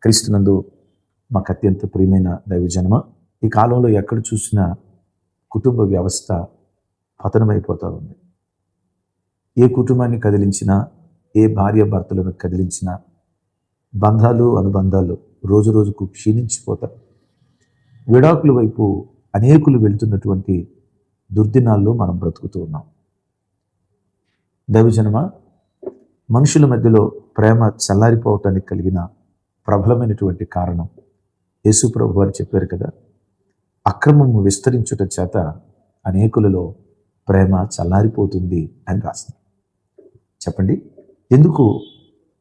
క్రీస్తునందు మాకు అత్యంత ప్రియమైన దైవజనమ, ఈ కాలంలో ఎక్కడ చూసినా కుటుంబ వ్యవస్థ పతనమైపోతూ ఉంది. ఏ కుటుంబాన్ని కదిలించినా, ఏ భార్య భర్తలను కదిలించినా బంధాలు అనుబంధాలు రోజు రోజుకు క్షీణించిపోతారు. విడాకుల వైపు అనేకులు వెళ్తున్నటువంటి దుర్దినాల్లో మనం బ్రతుకుతూ ఉన్నాం. దైవజనమ, మనుషుల మధ్యలో ప్రేమ చల్లారిపోవటానికి కలిగిన ప్రబలమైనటువంటి కారణం యేసు ప్రభు వారు చెప్పారు కదా, అక్రమము విస్తరించుట చేత అనేకులలో ప్రేమ చల్లారిపోతుంది అని రాస్తారు. చెప్పండి, ఎందుకు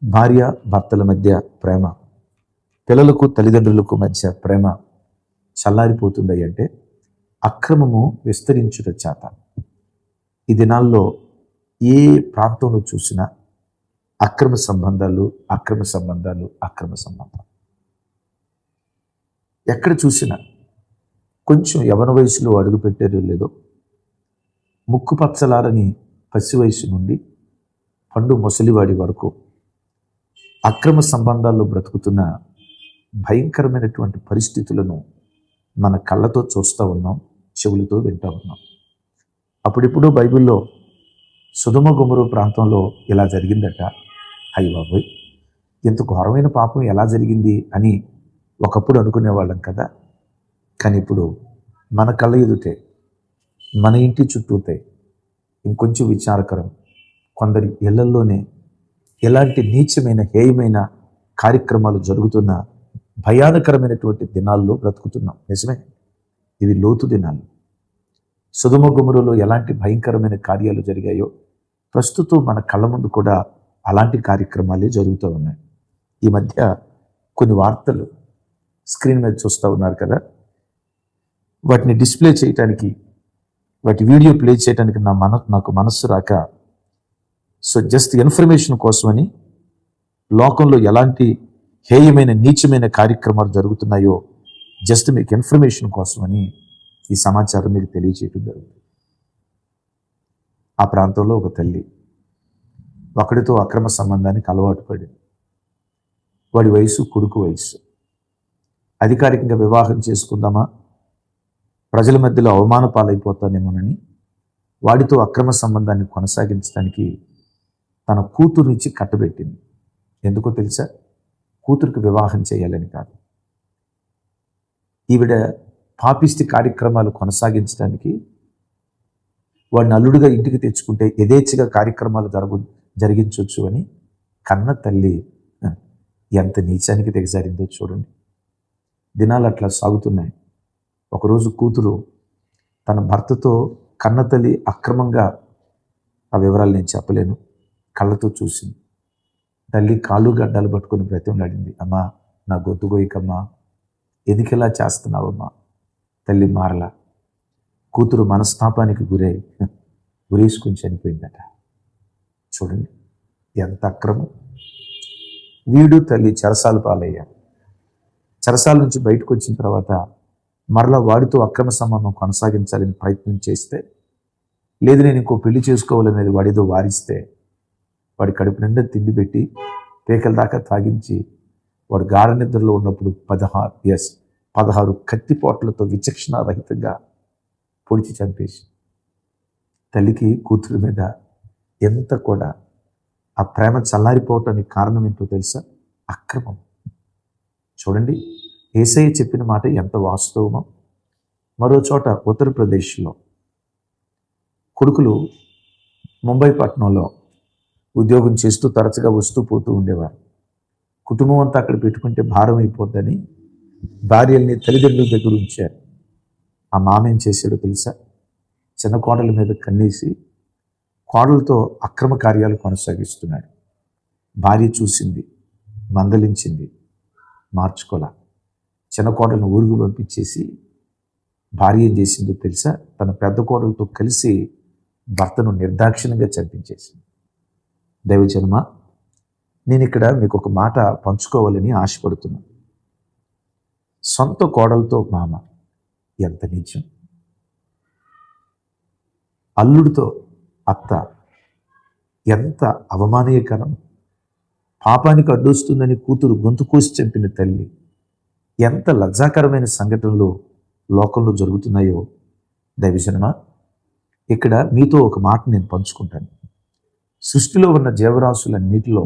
భార్య భర్తల మధ్య ప్రేమ, పిల్లలకు తల్లిదండ్రులకు మధ్య ప్రేమ చల్లారిపోతుంది అంటే అక్రమము విస్తరించుట చేత. ఈ దినాల్లో ఏ ప్రాంతంలో చూసినా అక్రమ సంబంధాలు, అక్రమ సంబంధాలు, అక్రమ సంబంధాలు. ఎక్కడ చూసినా కొంచెం యవన వయసులో అడుగు పెట్టారో లేదో, ముక్కు పచ్చలారని పసి వయసు నుండి పండు ముసలివాడి వరకు అక్రమ సంబంధాల్లో బ్రతుకుతున్న భయంకరమైనటువంటి పరిస్థితులను మన కళ్ళతో చూస్తూ ఉన్నాం, చెవులతో వింటూ ఉన్నాం. అప్పుడిప్పుడు బైబిల్లో సొదొమ గొమొర్రా ప్రాంతంలో ఇలా జరిగిందట. అయ్య బాబోయ్, ఇంత ఘోరమైన పాపం ఎలా జరిగింది అని ఒకప్పుడు అనుకునేవాళ్ళం కదా. కానీ ఇప్పుడు మన కళ్ళ ఎదుటే, మన ఇంటి చుట్టూతే ఇంకొంచెం విచారకరం, కొందరి ఇళ్లల్లోనే ఎలాంటి నీచమైన హేయమైన కార్యక్రమాలు జరుగుతున్న భయానకరమైనటువంటి దినాల్లో బ్రతుకుతున్నాం. నిజమే, ఇవి లోతు దినాలు. సొదొమ గొమొర్రాలో ఎలాంటి భయంకరమైన కార్యాలు జరిగాయో ప్రస్తుతం మన కళ్ళ ముందు కూడా అలాంటి కార్యక్రమాలే జరుగుతూ ఉన్నాయి. ఈ మధ్య కొన్ని వార్తలు స్క్రీన్ మీద చూస్తూ ఉన్నారు కదా, వాటిని డిస్ప్లే చేయటానికి, వాటి వీడియో ప్లే చేయడానికి నాకు మనస్సు రాక, సో జస్ట్ ఇన్ఫర్మేషన్ కోసమని లోకంలో ఎలాంటి హేయమైన నీచమైన కార్యక్రమాలు జరుగుతున్నాయో జస్ట్ మీకు ఇన్ఫర్మేషన్ కోసమని ఈ సమాచారం మీకు తెలియచేయడం జరుగుతుంది. ఆ ప్రాంతంలో ఒక తల్లి ఒకడితో అక్రమ సంబంధానికి అలవాటు పడింది. వాడి వయసు కొడుకు వయసు. అధికారికంగా వివాహం చేసుకుందామా, ప్రజల మధ్యలో అవమాన పాలైపోతానేమోనని వాడితో అక్రమ సంబంధాన్ని కొనసాగించడానికి తన కూతురునిచ్చి కట్టబెట్టింది. ఎందుకో తెలుసా? కూతురికి వివాహం చేయాలని కాదు. ఈవిడ పాపిష్టి కార్యక్రమాలు కొనసాగించడానికి వాడిని అల్లుడుగా ఇంటికి తెచ్చుకుంటే యథేచ్ఛగా కార్యక్రమాలు జరిగించవచ్చు అని కన్న తల్లి ఎంత నీచానికి దిగజారిందో చూడండి. దినాలు అట్లా సాగుతున్నాయి. ఒకరోజు కూతురు తన భర్తతో, కన్న తల్లి అక్రమంగా, ఆ వివరాలు నేను చెప్పలేను, కళ్ళతో చూసింది. తల్లి కాళ్ళు గడ్డాలు పట్టుకొని బ్రతిమలాడింది. అమ్మా, నా గొంతు గోయికమ్మా, ఎందుకెలా చేస్తున్నావమ్మా? తల్లి మారలా. కూతురు మనస్తాపానికి గురేసుకుని చనిపోయిందట. చూడండి ఎంత అక్రమం. వీడు తల్లి చెరసాల పాలయ్యాడు. చెరసాల నుంచి బయటకు వచ్చిన తర్వాత మరలా వాడితో అక్రమ సంబంధం కొనసాగించాలని ప్రయత్నం చేస్తే, లేదు నేను ఇంకో పెళ్లి చేసుకోవాలనేది వాడితో వారిస్తే, వాడి కడుపు నిండా తిండి పెట్టి పేకల దాకా తాగించి వాడు గాఢ నిద్రలో ఉన్నప్పుడు 16 కత్తిపోట్లతో విచక్షణారహితంగా పొడిచి చంపేసి, తల్లికి కూతురు మీద ఎంత కూడా ఆ ప్రేమ చల్లారిపోవటానికి కారణం ఏంటో తెలుసా? అక్రమం. చూడండి, యేసయ్య చెప్పిన మాట ఎంత వాస్తవమో. మరో చోట ఉత్తరప్రదేశ్లో కొడుకులు ముంబై పట్టణంలో ఉద్యోగం చేస్తూ తరచుగా వస్తూ పోతూ ఉండేవారు. కుటుంబం అంతా అక్కడ పెట్టుకుంటే భారం అయిపోద్దని భార్యల్ని తల్లిదండ్రుల దగ్గర ఉంచారు. ఆ మామ ఏం చేశాడో తెలుసా? చిన్న కోడల మీద కన్నేసి కోడలతో అక్రమ కార్యాలు కొనసాగిస్తున్నాడు. భార్య చూసింది, మందలించింది, మార్చుకోలా. చిన్న కోడలను ఊరుకు పంపించేసి భార్య ఏం చేసిందో తెలుసా? తన పెద్ద కోడలతో కలిసి భర్తను నిర్దాక్షిణ్యంగా చంపించేసింది. దైవజనమా, నేను ఇక్కడ మీకు ఒక మాట పంచుకోవాలని ఆశపడుతున్నాను. సొంత కోడలతో మామ ఎంత నీచం, అల్లుడితో అత్త ఎంత అవమానీయకరం. పాపానికి అడ్డొస్తుందని కూతురు గొంతు కోసి చంపిన తల్లి. ఎంత లజ్జాకరమైన సంఘటనలు లోకంలో జరుగుతున్నాయో దైవజనమా. ఇక్కడ మీతో ఒక మాట నేను పంచుకుంటాను. సృష్టిలో ఉన్న జీవరాశులన్నిటిలో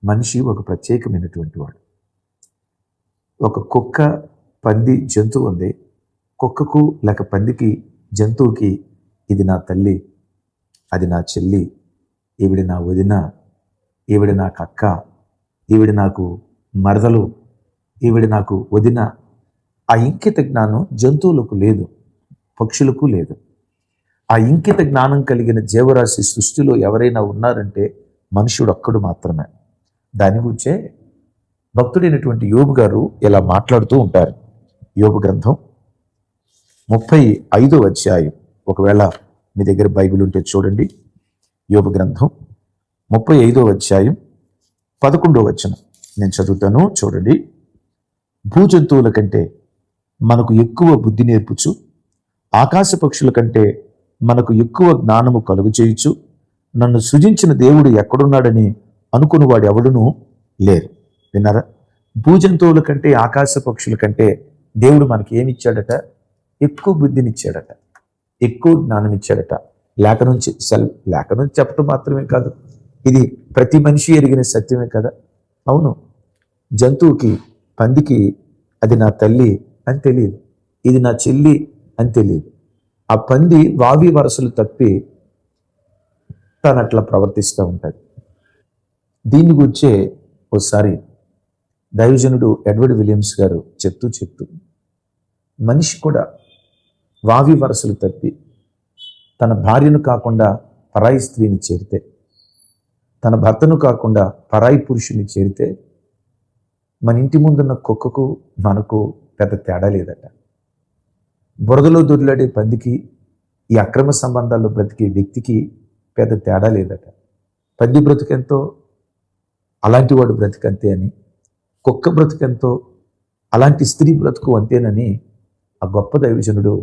మనిషి ఒక ప్రత్యేకమైనటువంటి వాడు. ఒక కుక్క, పంది, జంతువు ఉంది. కుక్కకు లేక పందికి, జంతువుకి ఇది నా తల్లి, అది నా చెల్లి, ఈవిడ నా వదిన, ఈవిడ నాకు అక్క, ఈవిడ నాకు మరదలు, ఈవిడ నాకు వదిన. ఆ ఇంకిత జ్ఞానం జంతువులకు లేదు, పక్షులకు లేదు. ఆ ఇంకిత జ్ఞానం కలిగిన జీవరాశి సృష్టిలో ఎవరైనా ఉన్నారంటే మనుషుడు ఒక్కడు మాత్రమే. దాని గురించే భక్తుడైనటువంటి యోబు గారు ఇలా మాట్లాడుతూ ఉంటారు. యోబు గ్రంథం 35వ అధ్యాయం, ఒకవేళ మీ దగ్గర బైబిల్ ఉంటే చూడండి. యోబు గ్రంథం 35వ అధ్యాయం 11వ వచనం నేను చదువుతాను, చూడండి. భూజంతువుల కంటే మనకు ఎక్కువ బుద్ధి నేర్పుచు, ఆకాశ పక్షుల కంటే మనకు ఎక్కువ జ్ఞానము కలుగు చేయుచు, నన్ను సృజించిన దేవుడు ఎక్కడున్నాడని అనుకునేవాడు ఎవడునూ లేరు. విన్నారా? భూజంతువుల కంటే, ఆకాశ పక్షుల కంటే దేవుడు మనకి ఏమిచ్చాడట? ఎక్కువ బుద్ధినిచ్చాడట, ఎక్కువ జ్ఞానం ఇచ్చాడట. లేఖనం చెప్పడం మాత్రమే కాదు, ఇది ప్రతి మనిషి ఎరిగిన సత్యమే కదా. అవును, జంతువుకి, పందికి అది నా తల్లి అని తెలియదు, ఇది నా చెల్లి అని తెలియదు. ఆ పంది వావి వరసలు తప్పి తను అట్లా ప్రవర్తిస్తూ ఉంటుంది. దీన్ని గురించే ఒకసారి దైవజనుడు ఎడ్వర్డ్ విలియమ్స్ గారు చెప్తూ మనిషి కూడా వావి వరసలు తప్పి తన భార్యను కాకుండా పరాయి స్త్రీని చేరితే, తన భర్తను కాకుండా పరాయి పురుషుని చేరితే మన ఇంటి ముందున్న కుక్కకు మనకు పెద్ద తేడా లేదట. బురదలో దొర్లాడే పందికి, ఈ అక్రమ సంబంధాల్లో బ్రతికే వ్యక్తికి పెద్ద తేడా లేదట. పంది బ్రతుకెంతో అలాంటి వాడు బ్రతికంతే అని, కుక్క బ్రతుకెంతో అలాంటి స్త్రీ బ్రతుకు అంతేనని ఆ గొప్ప దైవజనుడు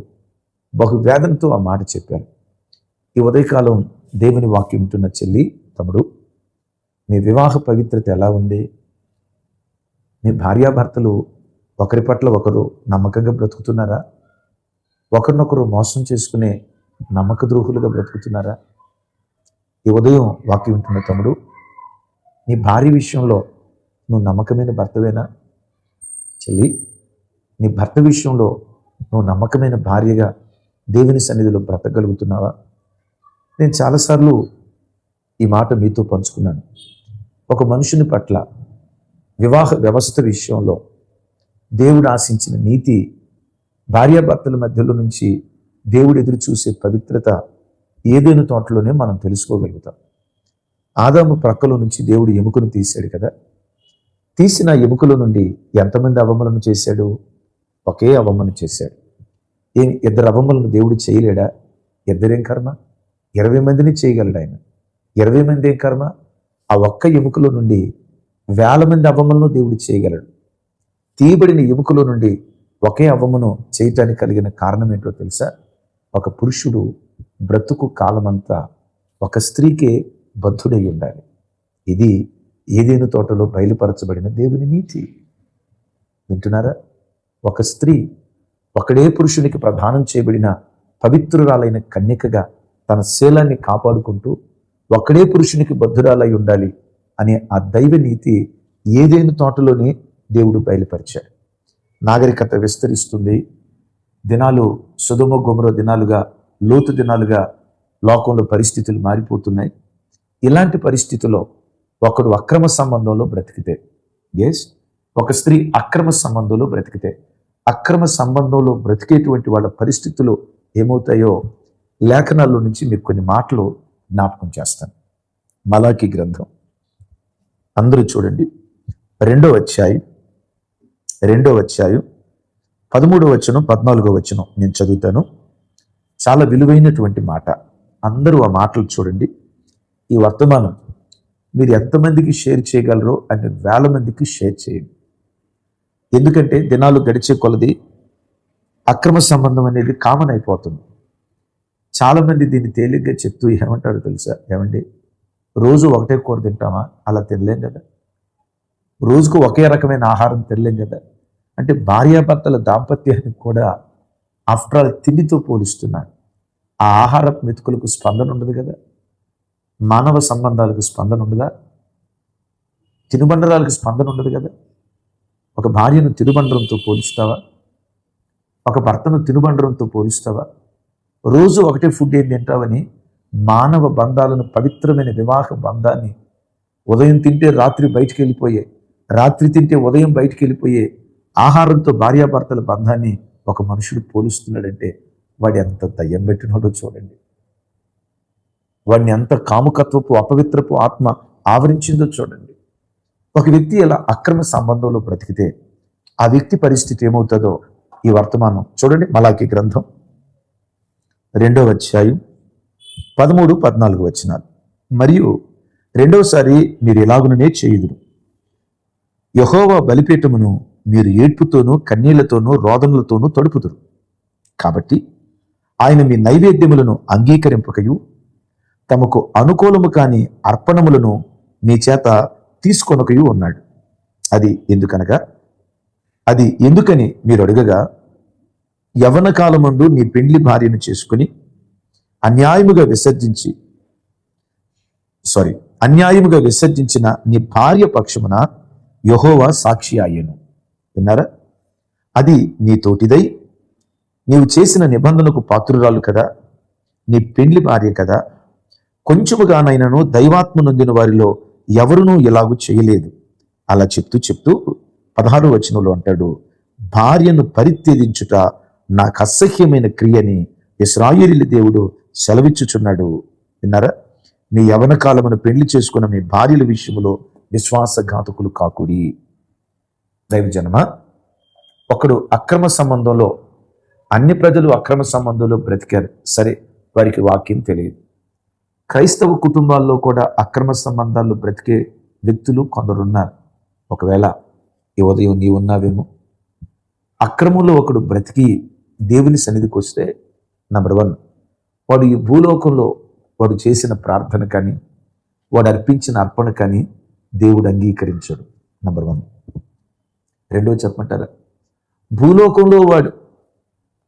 బహువేదనతో ఆ మాట చెప్పారు. ఈ ఉదయకాలం దేవుని వాక్యం ఉంటున్న చెల్లి, తమ్ముడు, మీ వివాహ పవిత్రత ఎలా ఉంది? మీ భార్యాభర్తలు ఒకరి పట్ల ఒకరు నమ్మకంగా బ్రతుకుతున్నారా? ఒకరినొకరు మోసం చేసుకునే నమ్మక ద్రోహులుగా బ్రతుకుతున్నారా? ఈ ఉదయం వాక్యం వింటున్న తమ్ముడు, నీ భార్య విషయంలో నువ్వు నమ్మకమైన భర్తవేనా? చెల్లి, నీ భర్త విషయంలో నువ్వు నమ్మకమైన భార్యగా దేవుని సన్నిధిలో బ్రతకగలుగుతున్నావా? నేను చాలాసార్లు ఈ మాట మీతో పంచుకున్నాను. ఒక మనుషుని పట్ల వివాహ వ్యవస్థ విషయంలో దేవుడు ఆశించిన నీతి, భార్యాభర్తల మధ్యలో నుంచి దేవుడు ఎదురు చూసే పవిత్రత ఏదైనా తోటలోనే మనం తెలుసుకోగలుగుతాం. ఆదాము ప్రక్కలో నుంచి దేవుడు ఎముకను తీశాడు కదా. తీసిన ఎముకలో నుండి ఎంతమంది అవమలను చేశాడు? ఒకే అవమను చేశాడు. ఇద్దరు అవమలను దేవుడు చేయలేడా? ఇద్దరేం కర్మ? 20 మందిని చేయగలడు ఆయన. 20 మంది ఏం కర్మ? ఆ ఒక్క ఎముకలో నుండి 1000 మంది అవమలను దేవుడు చేయగలడు. తీయబడిన ఎముకలో నుండి ఒకే అవ్వమును చేయటానికి కలిగిన కారణం ఏంటో తెలుసా? ఒక పురుషుడు బ్రతుకు కాలమంతా ఒక స్త్రీకే బద్ధుడై ఉండాలి. ఇది ఏదైనా తోటలో బయలుపరచబడిన దేవుని నీతి. వింటున్నారా? ఒక స్త్రీ ఒకడే పురుషునికి ప్రదానం చేయబడిన పవిత్రురాలైన కన్యకగా తన శీలాన్ని కాపాడుకుంటూ ఒకడే పురుషునికి బద్ధురాలై ఉండాలి అనే ఆ దైవ నీతి ఏదైనా తోటలోనే దేవుడు బయలుపరిచాడు. నాగరికత విస్తరిస్తుంది. దినాలు సొదొమ గొమొర్రా దినాలుగా, లోతు దినాలుగా లోకంలో పరిస్థితులు మారిపోతున్నాయి. ఇలాంటి పరిస్థితుల్లో ఒకడు అక్రమ సంబంధంలో బ్రతికితే, ఒక స్త్రీ అక్రమ సంబంధంలో బ్రతికితే, అక్రమ సంబంధంలో బ్రతికేటువంటి వాళ్ళ పరిస్థితులు ఏమవుతాయో లేఖనాల్లో నుంచి మీకు కొన్ని మాటలు జ్ఞాపకం చేస్తాను. మలాకి గ్రంథం అందరూ చూడండి, 2వ అధ్యాయం 13వ వచనం 14వ వచనం నేను చదువుతాను. చాలా విలువైనటువంటి మాట. అందరూ ఆ మాటలు చూడండి. ఈ వర్తమానం మీరు ఎంతమందికి షేర్ చేయగలరో అన్ని 1000 మందికి షేర్ చేయండి. ఎందుకంటే దినాలు గడిచే కొలది అక్రమ సంబంధం అనేది కామన్ అయిపోతుంది. చాలామంది దీన్ని తేలిగ్గా చెప్తూ ఏమంటారు తెలుసా? ఏమండి, రోజు ఒకటే కూర తింటామా? అలా తినలేం కదా. రోజుకు ఒకే రకమైన ఆహారం తినలేం కదా. అంటే భార్యాభర్తల దాంపత్యానికి కూడా ఆఫ్టర్ ఆల్ తిండితో పోలుస్తున్నారు. ఆ ఆహారపు మెతుకులకు స్పందన ఉండదు కదా. మానవ సంబంధాలకు స్పందన ఉండదా? తినుబండరాలకు స్పందన ఉండదు కదా. ఒక భార్యను తినుబండరంతో పోలుస్తావా? ఒక భర్తను తినుబండరంతో పోలుస్తావా? రోజు ఒకటే ఫుడ్ ఏం తింటావని మానవ బంధాలను, పవిత్రమైన వివాహ బంధాన్ని, ఉదయం తింటే రాత్రి బయటికి వెళ్ళిపోయే, రాత్రి తింటే ఉదయం బయటికి వెళ్ళిపోయే ఆహారంతో భార్యాభర్తల బంధాన్ని ఒక మనుషుడు పోలుస్తున్నాడంటే వాడు ఎంత దయ్యం పెట్టినాడో చూడండి. వాడిని ఎంత కాముకత్వపు, అపవిత్రపు ఆత్మ ఆవరించిందో చూడండి. ఒక వ్యక్తి ఇలా అక్రమ సంబంధంలో బ్రతికితే ఆ వ్యక్తి పరిస్థితి ఏమవుతుందో ఈ వర్తమానం చూడండి. మలాకి గ్రంథం 2వ అధ్యాయం 13-14 వచనాలు. మరియు రెండవసారి మీరు ఎలాగుననే చేయుదురు. యెహోవా బలిపీఠమును మీరు ఏడ్పుతోనూ కన్నీళ్లతోనూ రోదనలతోనూ తడుపుదురు. కాబట్టి ఆయన మీ నైవేద్యములను అంగీకరింపకయు తమకు అనుకూలము కాని అర్పణములను మీ చేత తీసుకొనకయు ఉన్నాడు. అది ఎందుకని మీరు అడగగా, యవ్వన కాలమందు నీ పెండ్లి భార్యను చేసుకుని అన్యాయముగా విసర్జించిన నీ భార్య పక్షమున యెహోవా సాక్షి అయ్యను. విన్నారా? అది నీ తోటిదై నీవు చేసిన నిబంధనకు పాత్రురాలు కదా, నీ పెండ్లి భార్య కదా. కొంచెముగానైనను దైవాత్మ నొందిన వారిలో ఎవరునూ ఇలాగూ చేయలేదు. అలా చెప్తూ 16వ వచనంలో అంటాడు, భార్యను పరిత్యజించుట నాకు అసహ్యమైన క్రియని ఇశ్రాయేలీయుల దేవుడు సెలవిచ్చుచున్నాడు. విన్నారా? మీ యవ్వన కాలమును పెళ్లి చేసుకున్న మీ భార్యల విషయంలో విశ్వాసఘాతకులు కాకుడి. దైవజనమా, ఒకడు అక్రమ సంబంధంలో, అన్ని ప్రజలు అక్రమ సంబంధంలో బ్రతికారు, సరే, వారికి వాక్యం తెలియదు. క్రైస్తవ కుటుంబాల్లో కూడా అక్రమ సంబంధాల్లో బ్రతికే వ్యక్తులు కొందరున్నారు. ఒకవేళ ఈ ఉదయం నీవు ఉన్నావేమో. అక్రమంలో ఒకడు బ్రతికి దేవుని సన్నిధికి వస్తే, నంబర్ 1, వాడు ఈ భూలోకంలో వాడు చేసిన ప్రార్థన కానీ వాడు అర్పించిన అర్పణ కానీ దేవుడు అంగీకరించడు. నంబర్ 1. రెండో చెప్పమంటారా?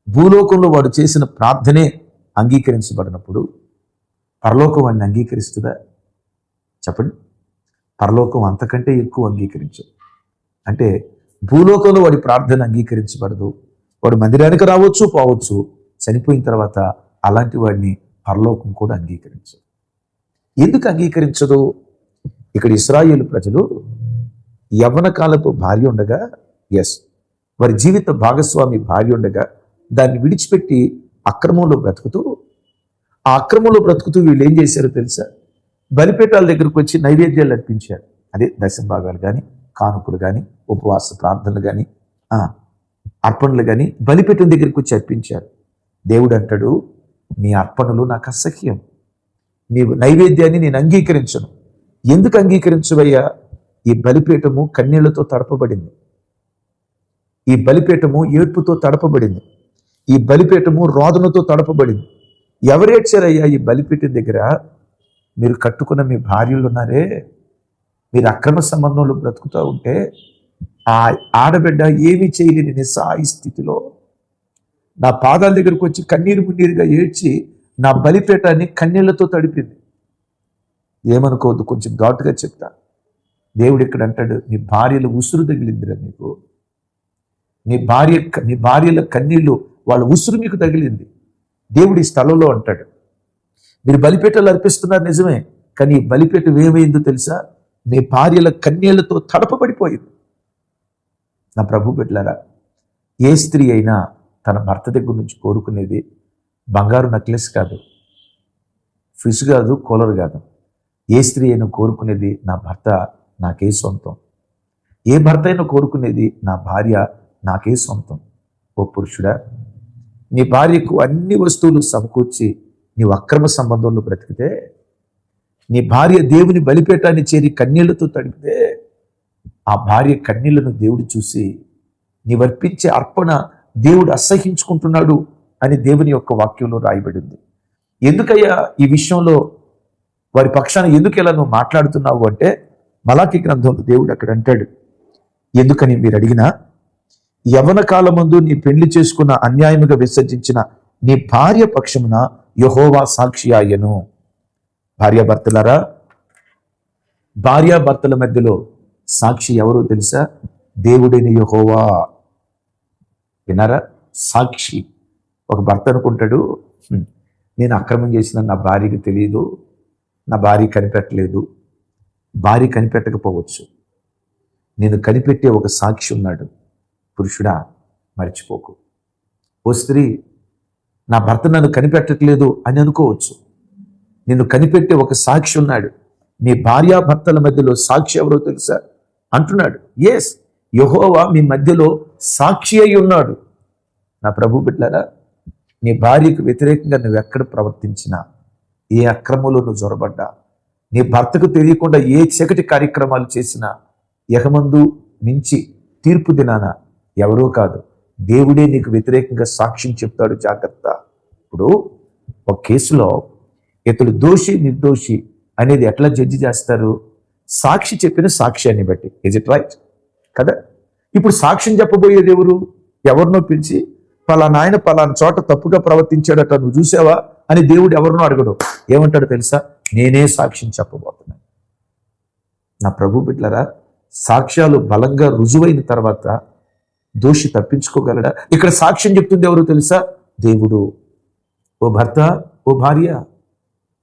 భూలోకంలో వాడు చేసిన ప్రార్థనే అంగీకరించబడినప్పుడు పరలోకం వాడిని అంగీకరిస్తుందా? చెప్పండి. పరలోకం అంతకంటే ఎక్కువ అంగీకరించదు. అంటే భూలోకంలో వాడి ప్రార్థన అంగీకరించబడదు. వాడు మందిరానికి రావచ్చు, పోవచ్చు, చనిపోయిన తర్వాత అలాంటి వాడిని పరలోకం కూడా అంగీకరించదు. ఎందుకు అంగీకరించదు? ఇక్కడ ఇశ్రాయేలు ప్రజలు యవ్వన కాలపు భార్య ఉండగా, వారి జీవిత భాగస్వామి భార్య ఉండగా దాన్ని విడిచిపెట్టి అక్రమంలో బ్రతుకుతూ వీళ్ళు ఏం చేశారో తెలుసా? బలిపీఠాల దగ్గరకు వచ్చి నైవేద్యాలు అర్పించారు. అదే దశంభాగాలు కానీ, కానుకలు కానీ, ఉపవాస ప్రార్థనలు కానీ, అర్పణలు కానీ బలిపీఠం దగ్గరికి వచ్చి అర్పించారు. దేవుడు అంటాడు, నీ అర్పణలు నాకు అసహ్యం, నీ నైవేద్యాన్ని నేను అంగీకరించను. ఎందుకు అంగీకరించవయ్యా? ఈ బలిపీఠము కన్నీళ్లతో తడపబడింది, ఈ బలిపీఠము ఏడ్పుతో తడపబడింది, ఈ బలిపీఠము రోదనతో తడపబడింది. ఎవరేడ్చారయ్యా ఈ బలిపీఠం దగ్గర? మీరు కట్టుకున్న మీ భార్యలు ఉన్నారే, మీరు అక్రమ సంబంధంలో బ్రతుకుతూ ఉంటే ఆ ఆడబిడ్డ ఏమీ చేయలేని నిస్సహాయ స్థితిలో నా పాదాల దగ్గరకు వచ్చి కన్నీరు మున్నీరుగా ఏడ్చి నా బలిపీఠాన్ని కన్నీళ్లతో తడిపింది. ఏమనుకోవద్దు, కొంచెం ఘాటుగా చెప్తా. దేవుడు ఇక్కడ అంటాడు, నీ భార్యల ఉసురు తగిలిందిరా నీకు, నీ భార్యల కన్నీళ్లు వాళ్ళ ఉసురు మీకు తగిలింది. దేవుడు ఈ స్థలంలో అంటాడు, మీరు బలిపీఠాలు అర్పిస్తున్నారు నిజమే, కానీ ఈ బలిపీఠం ఏమైందో తెలుసా? మీ భార్యల కన్నీళ్లతో తడపబడిపోయింది. నా ప్రభు బిడ్డలారా, ఏ స్త్రీ అయినా తన భర్త దగ్గర నుంచి కోరుకునేది బంగారు నెక్లెస్ కాదు, ఫ్రిడ్జ్ కాదు, కూలర్ కాదు. ఏ స్త్రీ అయినా కోరుకునేది నా భర్త నాకే సొంతం. ఏ భర్త అయినా కోరుకునేది నా భార్య నాకే సొంతం. ఓ పురుషుడా, నీ భార్యకు అన్ని వస్తువులు సమకూర్చి నీవు అక్రమ సంబంధంలో బ్రతికితే, నీ భార్య దేవుని బలిపీఠాన్ని చేరి కన్నీళ్లతో తడిపితే, ఆ భార్య కన్నీళ్లను దేవుడు చూసి నీవర్పించే అర్పణ దేవుడు అసహించుకుంటున్నాడు అని దేవుని యొక్క వాక్యంలో రాయబడింది. ఎందుకయ్యా ఈ విషయంలో వారి పక్షాన ఎందుకు ఇలా నువ్వు మాట్లాడుతున్నావు అంటే, మలాకి గ్రంథంలో దేవుడు అక్కడ అంటాడు, ఎందుకని మీరు అడిగినా, యవన కాలమందు నీ పెళ్లి చేసుకున్న అన్యాయముగా విసర్జించిన నీ భార్య పక్షమున యెహోవా సాక్షి ఆయను. భార్యాభర్తలారా, భార్యాభర్తల మధ్యలో సాక్షి ఎవరో తెలుసా? దేవుడైన యెహోవా. విన్నారా? సాక్షి. ఒక భర్త అనుకుంటాడు, నేను అక్రమం చేసిన నా భార్యకి తెలియదు, నా భార్య కనిపెట్టలేదు. భార్య కనిపెట్టకపోవచ్చు, నేను కనిపెట్టే ఒక సాక్షి ఉన్నాడు. పురుషుడా, మర్చిపోకు. ఓ స్త్రీ, నా భర్త నన్ను కనిపెట్టట్లేదు అని అనుకోవచ్చు. నిన్ను కనిపెట్టే ఒక సాక్షి ఉన్నాడు. మీ భార్యాభర్తల మధ్యలో సాక్షి ఎవరో తెలుసా అంటున్నాడు. ఎస్, యెహోవా మీ మధ్యలో సాక్షి అయి ఉన్నాడు. నా ప్రభు బిడ్డలారా, నీ భార్యకు వ్యతిరేకంగా నువ్వు ఎక్కడ ప్రవర్తించినా, ఏ అక్రమంలో నువ్వు జొరబడ్డా, నీ భర్తకు తెలియకుండా ఏ చీకటి కార్యక్రమాలు చేసినా, యహమందు మించి తీర్పు దినాన ఎవరో కాదు, దేవుడే నీకు వ్యతిరేకంగా సాక్ష్యం చెప్తాడు. జాగ్రత్త. ఇప్పుడు ఒక కేసులో ఇతడు దోషి నిర్దోషి అనేది ఎట్లా జడ్జి చేస్తారు? సాక్షి చెప్పిన సాక్ష్యాన్ని బట్టి. ఇజ్ ఇట్ రైట్ కదా? ఇప్పుడు సాక్ష్యం చెప్పబోయేది ఎవరు? ఎవరినో పిలిచి, పలానా ఆయన పలానా చోట తప్పుగా ప్రవర్తించాడట, నువ్వు చూసావా అని దేవుడు ఎవరినో అడగడు. ఏమంటాడు తెలుసా? నేనే సాక్ష్యం చెప్పబోతున్నాను. నా ప్రభు బిడ్డలారా, సాక్ష్యాలు బలంగా రుజువైన తర్వాత దోషి తప్పించుకోగలడా? ఇక్కడ సాక్ష్యం చెప్తుంది ఎవరు తెలుసా? దేవుడు. ఓ భర్త, ఓ భార్య,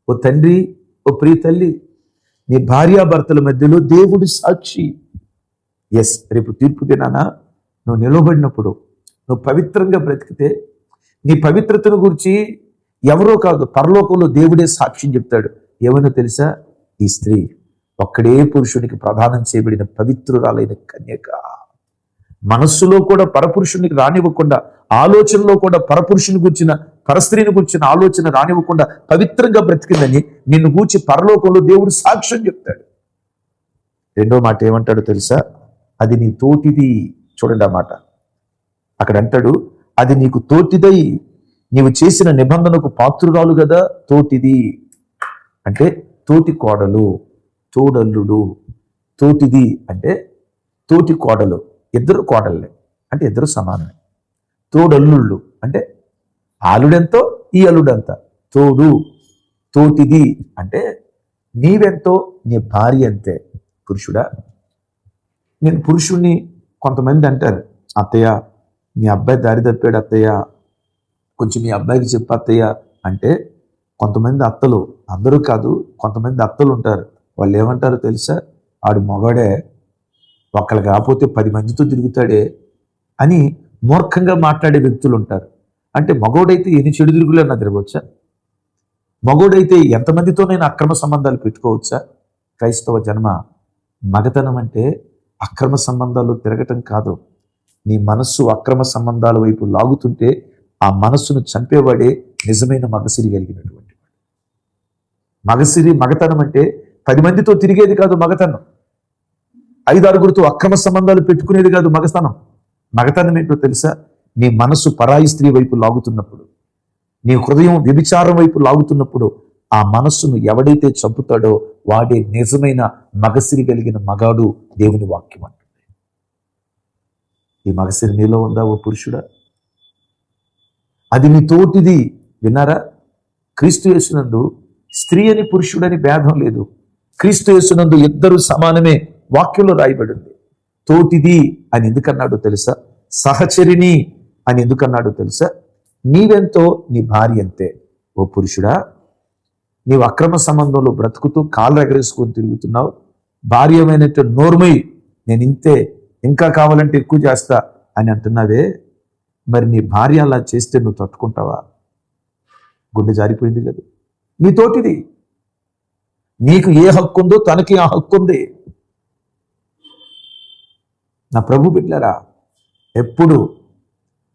ఓ తండ్రి, ఓ ప్రియ తల్లి, నీ భార్యాభర్తల మధ్యలో దేవుడు సాక్షి. ఎస్, రేపు తీర్పు దినాన నువ్వు నిలబడినప్పుడు, నువ్వు పవిత్రంగా బ్రతికితే, నీ పవిత్రతను గురించి ఎవరో కాదు, పరలోకంలో దేవుడే సాక్ష్యం చెప్తాడు. ఏమన్నా తెలుసా? ఈ స్త్రీ ఒక్కడే పురుషునికి ప్రదానం చేయబడిన పవిత్రురాలైన కన్యక. మనస్సులో కూడా పరపురుషునికి రానివ్వకుండా, ఆలోచనలో కూడా పరపురుషుని గురించిన, పరస్త్రీని గురించిన ఆలోచన రానివ్వకుండా పవిత్రంగా బ్రతికిందని నిన్ను గూర్చి పరలోకంలో దేవుడు సాక్ష్యం చెప్తాడు. రెండో మాట ఏమంటాడు తెలుసా? అది నీ తోటిది. చూడండి ఆ మాట అక్కడ అంటాడు, అది నీకు తోటిదై నీవు చేసిన నిబంధనకు పాత్రురాలు కదా. తోటిది అంటే తోటి కోడలు, తోడల్లుడు. తోటిది అంటే తోటి కోడలు. ఇద్దరు కోడళ్ళే అంటే ఇద్దరు సమానమే. తోడల్లుళ్ళు అంటే ఆలుడెంతో ఈ అల్లుడంత. తోడు, తోటిది అంటే నీవెంతో నీ భార్య అంతే. పురుషుడా, నేను పురుషుణ్ణి, కొంతమంది అంటారు, అత్తయ్య మీ అబ్బాయి దారి తప్పాడు అత్తయ్య, కొంచెం మీ అబ్బాయికి చెప్పు అత్తయ్య అంటే, కొంతమంది అత్తలు, అందరూ కాదు, కొంతమంది అత్తలు ఉంటారు. వాళ్ళు ఏమంటారో తెలుసా? ఆడు మగాడే, ఒక్కళ్ళు కాకపోతే 10 మందితో తిరుగుతాడే అని మూర్ఖంగా మాట్లాడే వ్యక్తులు ఉంటారు. అంటే మగోడైతే ఎన్ని చెడు తిరుగులన్నా తిరగవచ్చా? మగోడైతే ఎంతమందితోనైనా అక్రమ సంబంధాలు పెట్టుకోవచ్చా? క్రైస్తవ జన్మ, మగతనం అంటే అక్రమ సంబంధాలు తిరగటం కాదు. నీ మనస్సు అక్రమ సంబంధాల వైపు లాగుతుంటే ఆ మనస్సును చంపేవాడే నిజమైన మగసిరి కలిగినటువంటి వాడు. మగసిరి, మగతనం అంటే 10 మందితో తిరిగేది కాదు మగతనం. 5-6గురితో అక్రమ సంబంధాలు పెట్టుకునేది కాదు మగతనం. మగతనం ఏంటో తెలుసా? నీ మనస్సు పరాయి స్త్రీ వైపు లాగుతున్నప్పుడు, నీ హృదయం వ్యభిచారం వైపు లాగుతున్నప్పుడు, ఆ మనస్సును ఎవడైతే చంపుతాడో వాడే నిజమైన మగసిరి కలిగిన మగాడు. దేవుని వాక్యం అంటుంది. ఈ మగసిరి నీలో ఉందా ఓ పురుషుడా? అది నీ తోటిది. విన్నారా? క్రీస్తు యేసునందు స్త్రీ అని పురుషుడని భేదం లేదు. క్రీస్తు యేసునందు ఇద్దరు సమానమే. వాక్యంలో రాయబడింది. తోటిది అని ఎందుకన్నాడో తెలుసా? సహచరిని అని ఎందుకన్నాడో తెలుసా? నీవెంతో నీ భార్య అంతే. ఓ పురుషుడా, నీవు అక్రమ సంబంధంలో బ్రతుకుతూ కాళ్ళు ఎగరేసుకొని తిరుగుతున్నావు. భార్య ఏమైనట్టు నోర్మై, నేను ఇంతే, ఇంకా కావాలంటే ఎక్కువ చేస్తా అని అంటున్నావే, మరి నీ భార్య అలా చేస్తే నువ్వు తట్టుకుంటావా? గుండె జారిపోయింది కదా. నీ తోటిది. నీకు ఏ హక్కు ఉందో తనకి ఆ హక్కు ఉంది. నా ప్రభు బిడ్డలారా, ఎప్పుడు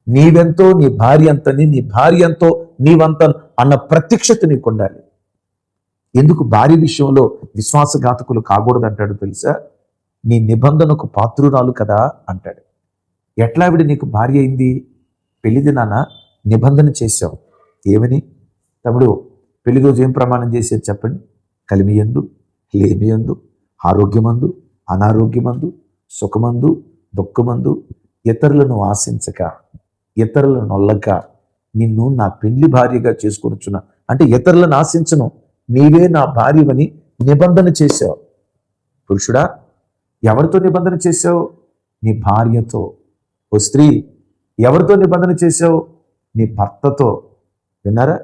నీవెంతో నీ భార్య అంతని, నీ భార్య ఎంతో నీవంత అన్న ప్రత్యక్షత నీకు ఉండాలి. ఎందుకు భార్య విషయంలో విశ్వాసఘాతకులు కాకూడదు అంటాడు తెలుసా? నీ నిబంధనకు పాత్రురాలు కదా అంటాడు. ఎట్లా ఆవిడ నీకు భార్య అయింది? పెళ్లి దినాన నిబంధన చేశావు. ఏమని? తమ్ముడు, పెళ్లి రోజు ఏం ప్రమాణం చేసేది చెప్పండి? కలిమియందు, లేమియందు, ఆరోగ్యమందు, అనారోగ్యమందు, సుఖమందు, దుఃఖమందు ఇతరులను ఆశించక, ఇతరులను నొల్లక నిన్ను నా పెళ్లి భార్యగా చేసుకొనుచున్నా. అంటే ఇతరులను ఆశించను, నీవే నా భార్యవని నిబంధన చేశావు. పురుషుడా, ఎవరితో నిబంధన చేశావు? నీ భార్యతో. ఓ స్త్రీ, ఎవరితో నిబంధన చేశావు? నీ భర్తతో. విన్నారా?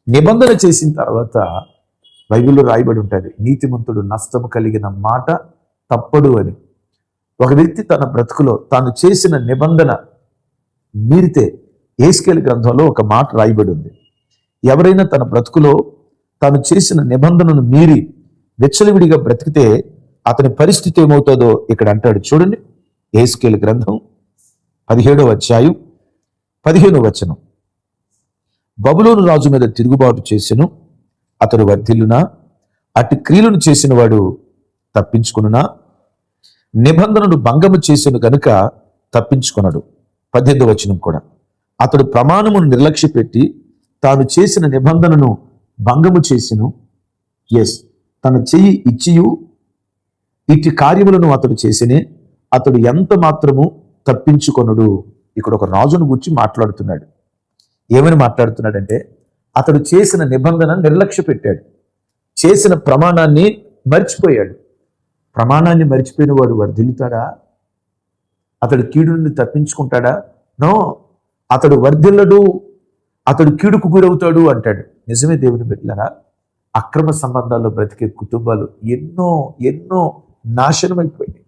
నిబంధన చేసిన తర్వాత బైబిల్లో రాయబడి ఉంటుంది, నీతిమంతుడు నష్టము కలిగిన మాట తప్పడు అని. ఒక వ్యక్తి తన బ్రతుకులో తాను చేసిన నిబంధన మీరితే, యేస్కేలు గ్రంథంలో ఒక మాట రాయబడి ఉంది, ఎవరైనా తన బ్రతుకులో తాను చేసిన నిబంధనను మీరి విచ్చలవిడిగా బ్రతికితే అతని పరిస్థితి ఏమవుతుందో ఇక్కడ అంటాడు. చూడండి, యేస్కేలు గ్రంథం 17వ అధ్యాయం 15వ వచనం. బబులోను రాజు మీద తిరుగుబాటు చేసెను, అతడు వర్ధిల్లునా? అటు క్రియలను చేసిన వాడు తప్పించుకునునా? నిబంధనను భంగము చేసెను గనుక తప్పించుకున్నాడు. 18వ వచనం కూడా, అతడు ప్రమాణమును నిర్లక్ష్య పెట్టి తాను చేసిన నిబంధనను భంగము చేసెను. తన చెయ్యి ఇచ్చియు ఇట్టి కార్యములను అతడు చేసినే, అతడు ఎంత మాత్రము తప్పించుకొనుడు. ఇక్కడ ఒక రాజును గురించి మాట్లాడుతున్నాడు. ఏమని మాట్లాడుతున్నాడంటే, అతడు చేసిన నిబంధన నిర్లక్ష్య పెట్టాడు, చేసిన ప్రమాణాన్ని మర్చిపోయాడు. ప్రమాణాన్ని మర్చిపోయిన వాడు వర్ధిల్లుతాడా? అతడు కీడు నుండి తప్పించుకుంటాడా? నో, అతడు వర్ధిల్లడు, అతడు కీడుకు గురవుతాడు అంటాడు. నిజమే దేవుని బిడ్డలారా, అక్రమ సంబంధాల్లో బ్రతికే కుటుంబాలు ఎన్నో ఎన్నో నాశనం అయిపోయినాయి.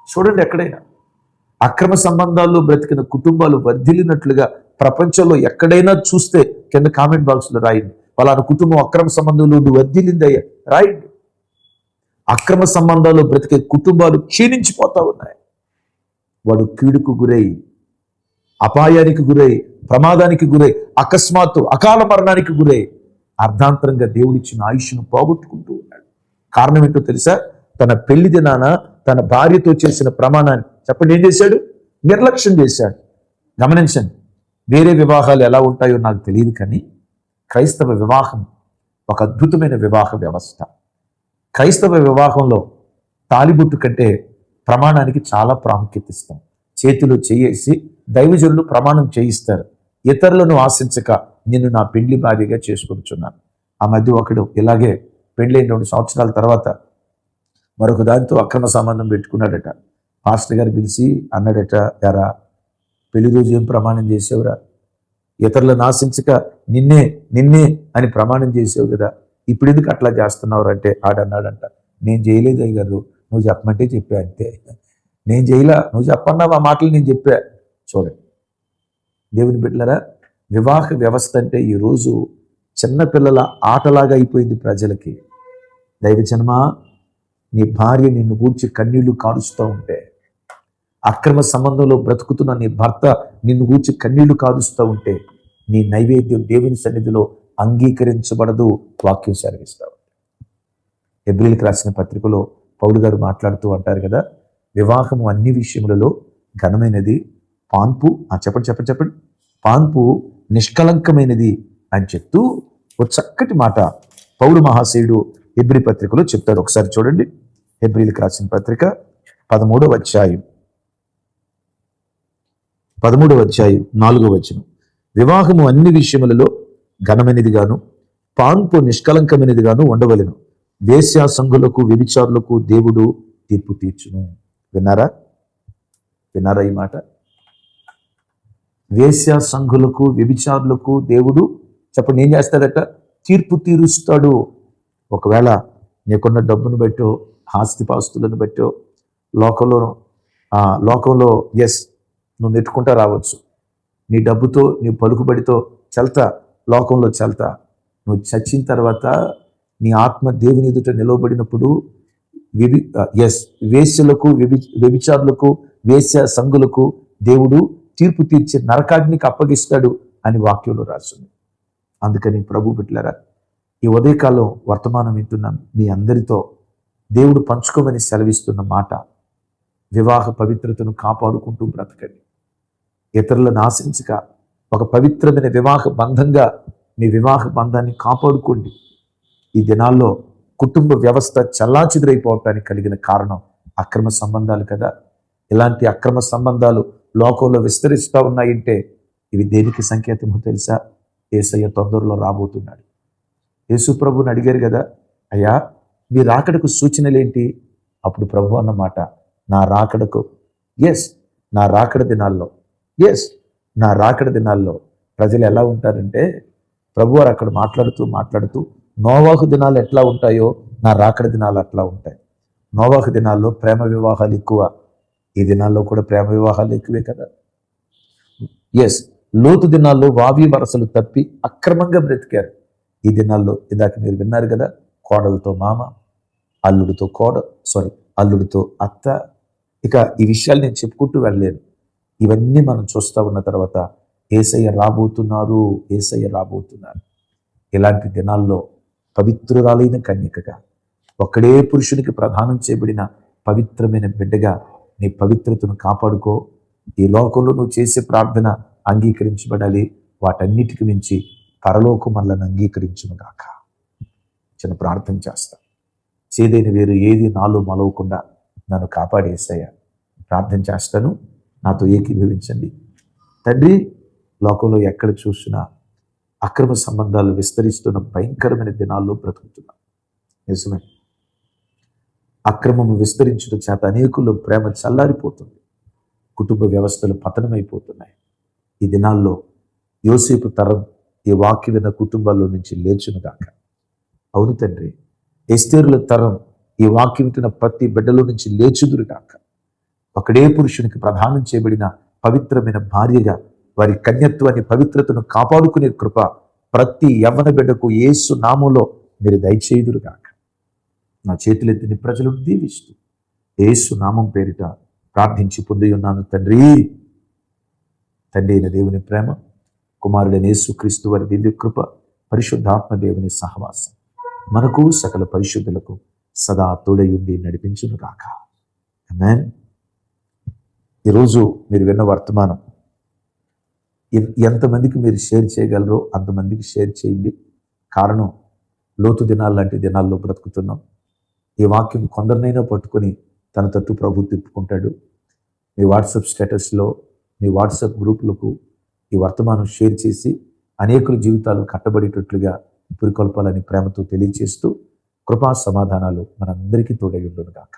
చూడండి, ఎక్కడైనా అక్రమ సంబంధాల్లో బ్రతికిన కుటుంబాలు వర్ధిల్లినట్లుగా ప్రపంచంలో ఎక్కడైనా చూస్తే కింద కామెంట్ బాక్స్లో రాయండి, వాళ్ళ కుటుంబం అక్రమ సంబంధంలో వర్ధిల్లిందయ్యా రాయండి. అక్రమ సంబంధాల్లో బ్రతికే కుటుంబాలు క్షీణించిపోతా ఉన్నాయి. వాడు కీడుకు గురై, అపాయానికి గురై, ప్రమాదానికి గురై, అకస్మాత్తు అకాల మరణానికి గురై అర్ధాంతరంగా దేవుడిచ్చిన ఆయుష్ను పోగొట్టుకుంటూ ఉన్నాడు. కారణం ఏంటో తెలుసా? తన పెళ్లి దినాన తన భార్యతో చేసిన ప్రమాణాన్ని చెప్పండి ఏం చేశాడు? నిర్లక్ష్యం చేశాడు. గమనించండి, వేరే వివాహాలు ఎలా ఉంటాయో నాకు తెలియదు, కానీ క్రైస్తవ వివాహం ఒక అద్భుతమైన వివాహ వ్యవస్థ. క్రైస్తవ వివాహంలో తాలిబొట్టు కంటే ప్రమాణానికి చాలా ప్రాముఖ్యత ఇస్తాం. చేతిలో చేయేసి దైవజనులు ప్రమాణం చేయిస్తారు, ఇతరులను ఆశించక నిన్ను నా పెళ్లి భార్యగా చేసుకొనిచున్నాను. ఆ మధ్య ఒకడు ఇలాగే పెళ్ళైన 2 సంవత్సరాల తర్వాత మరొక దానితో అక్రమ సంబంధం పెట్టుకున్నాడట. పాస్టర్ గారు పిలిచి అన్నాడట, ఎరా పెళ్లి రోజు ఏం ప్రమాణం చేసావురా? ఇతరులను ఆశించక నిన్నే నిన్నే అని ప్రమాణం చేసావు కదా, ఇప్పుడు ఎందుకు అట్లా చేస్తున్నావు అంటే ఆడన్నాడంట, నేను చేయలేదు అయ్యగారు, నువ్వు చెప్పమంటే చెప్పా అంతే, నేను చేయలా, నువ్వు చెప్పన్నావు ఆ మాటలు నేను చెప్పా. చూడండి దేవుని బిడ్డలారా, వివాహ వ్యవస్థ అంటే ఈరోజు చిన్నపిల్లల ఆటలాగా అయిపోయింది ప్రజలకి. దైవజనమా, నీ భార్య నిన్ను గూర్చి కన్నీళ్లు కారుస్తూ ఉంటే, అక్రమ సంబంధంలో బ్రతుకుతున్న నీ భర్త నిన్ను గూర్చి కన్నీళ్లు కారుస్తూ ఉంటే, నీ నైవేద్యం దేవుని సన్నిధిలో అంగీకరించబడదు. వాక్యం సెలవిస్తావు. హెబ్రీయులకు రాసిన పత్రికలో పౌలు గారు మాట్లాడుతూ అంటారు కదా, వివాహము అన్ని విషయములలో ఘనమైనది, పాన్పు చెప్పండి పాన్పు నిష్కలంకమైనది అని చెప్తూ ఒక చక్కటి మాట పౌలు మహాశయుడు హెబ్రీ పత్రికలో చెప్తాడు. ఒకసారి చూడండి, హెబ్రీయులకు రాసిన పత్రిక 13వ అధ్యాయం 4వ వచనం. వివాహము అన్ని విషయములలో ఘనమైనది గాను పాన్పు నిష్కలంకమైనది గాను ఉండవలెను. వేశ్యా సంఘులకు వ్యభిచారులకు దేవుడు తీర్పు తీర్చును. విన్నారా ఈ మాట? వేశ్యా సంఘులకు వ్యభిచారులకు దేవుడు చెప్పండి ఏం చేస్తాడట? తీర్పు తీరుస్తాడు. ఒకవేళ నీకున్న డబ్బును బట్టో, ఆస్తిపాస్తులను బట్టో, లోకంలో నువ్వు నెట్టుకుంటా రావచ్చు. నీ డబ్బుతో, నీ పలుకుబడితో చెల్తా, లోకంలో చెల్తా. నువ్వు చచ్చిన తర్వాత నీ ఆత్మ దేవుని ఎదుట నిలవబడినప్పుడు వేశ్యలకు, వ్యభిచారులకు, వేశ్య సంఘులకు దేవుడు తీర్పు తీర్చి నరకాగ్నికి అప్పగిస్తాడు అని వాక్యంలో రాస్తుంది. అందుకని ప్రభు బిడ్డలారా, ఈ ఉదయకాలం వర్తమానం వింటున్నాను మీ అందరితో దేవుడు పంచుకోమని సెలవిస్తున్న మాట, వివాహ పవిత్రతను కాపాడుకుంటూ బ్రతకండి. ఇతరులను ఆశించక ఒక పవిత్రమైన వివాహ బంధంగా మీ వివాహ బంధాన్ని కాపాడుకోండి. ఈ దినాల్లో కుటుంబ వ్యవస్థ చల్లాచెదురైపోవటానికి కలిగిన కారణం అక్రమ సంబంధాలు కదా. ఇలాంటి అక్రమ సంబంధాలు లోకంలో విస్తరిస్తూ ఉన్నాయంటే ఇవి దేనికి సంకేతమో తెలుసా? యేసయ్య తొందరలో రాబోతున్నాడు. యేసు ప్రభువుని అడిగారు కదా, అయ్యా మీ రాకడకు సూచనలేంటి? అప్పుడు ప్రభు అన్నమాట, నా రాకడకు నా రాకడ దినాల్లో ప్రజలు ఎలా ఉంటారంటే, ప్రభువారు అక్కడ మాట్లాడుతూ నోవాహు దినాలు ఎట్లా ఉంటాయో నా రాకడ దినాలు అట్లా ఉంటాయి. నోవాహు దినాల్లో ప్రేమ వివాహాలు ఎక్కువ, ఈ దినాల్లో కూడా ప్రేమ వివాహాలు ఎక్కువే కదా. లోతు దినాల్లో వావి వరసలు తప్పి అక్రమంగా బ్రతికారు. ఈ దినాల్లో ఇందాక మీరు విన్నారు కదా, కోడలతో మామ, అల్లుడితో అత్త. ఇక ఈ విషయాలు నేను చెప్పుకుంటూ వెళ్ళలేను. ఇవన్నీ మనం చూస్తూ ఉన్న తర్వాత యేసయ్య రాబోతున్నారు. ఇలాంటి దినాల్లో పవిత్రురాలైన కన్యకగా, ఒక్కడే పురుషునికి ప్రదానం చేయబడిన పవిత్రమైన బిడ్డగా నీ పవిత్రతను కాపాడుకో. ఈ లోకంలో నువ్వు చేసే ప్రార్థన అంగీకరించబడాలి. వాటన్నిటికి మించి పరలోకం మనలను అంగీకరించునుగాక. చిన్న ప్రార్థన చేస్తా. చేదైన వేరు ఏది నాలో మలవకుండా నన్ను కాపాడేసయ్య ప్రార్థన చేస్తాను. నాతో ఏకీభవించండి. తండ్రి, లోకంలో ఎక్కడ చూసినా అక్రమ సంబంధాలు విస్తరిస్తున్న భయంకరమైన దినాల్లో బ్రతుకుతున్నాం. నిజమే, అక్రమము విస్తరించడం చేత అనేకుల్లో ప్రేమ చల్లారిపోతుంది. కుటుంబ వ్యవస్థలు పతనమైపోతున్నాయి. ఈ దినాల్లో యోసేపు తరం ఈ వాక్య విన్న కుటుంబాల్లో నుంచి లేచునుగాక. అవును తండ్రి, ఎస్తేరుల తరం ఈ వాక్యం వింటున్న ప్రతి బిడ్డలో నుంచి లేచుదురుగాక. ఒకడే పురుషునికి ప్రదానం చేయబడిన పవిత్రమైన భార్యగా వారి కన్యత్వాన్ని పవిత్రతను కాపాడుకునే కృప ప్రతి యవ్వన బిడ్డకు యేసు నామంలో మీరు దయచేయుదురుగాక. నా చేతులెత్తిన ప్రజలను దీవిస్తూ యేసు నామం పేరిట ప్రార్థించి పొంది ఉన్నాను తండ్రి. తండ్రి అయిన దేవుని ప్రేమ, కుమారుడైన యేసు క్రీస్తు వారి దివ్య కృప, పరిశుద్ధాత్మ దేవుని సహవాసం మనకు సకల పరిశుద్ధులకు సదా తోడయుండి నడిపించునుగాక. ఆమేన్. ఈరోజు మీరు విన్న వర్తమానం ఎంతమందికి మీరు షేర్ చేయగలరో అంతమందికి షేర్ చేయండి. కారణం, లోతు దినాలు లాంటి దినాల్లో బ్రతుకుతున్నాం. ఈ వాక్యం కొందరినైనా పట్టుకొని తన తట్టు ప్రభు తిప్పుకుంటాడు. మీ వాట్సాప్ స్టేటస్లో, మీ వాట్సాప్ గ్రూపులకు ఈ వర్తమానం షేర్ చేసి అనేకుల జీవితాలు కట్టబడేటట్లుగా పురికొల్పాలని ప్రేమతో తెలియజేస్తూ కృపా సమాధానాలు మనందరికీ తోడై ఉండును గాక.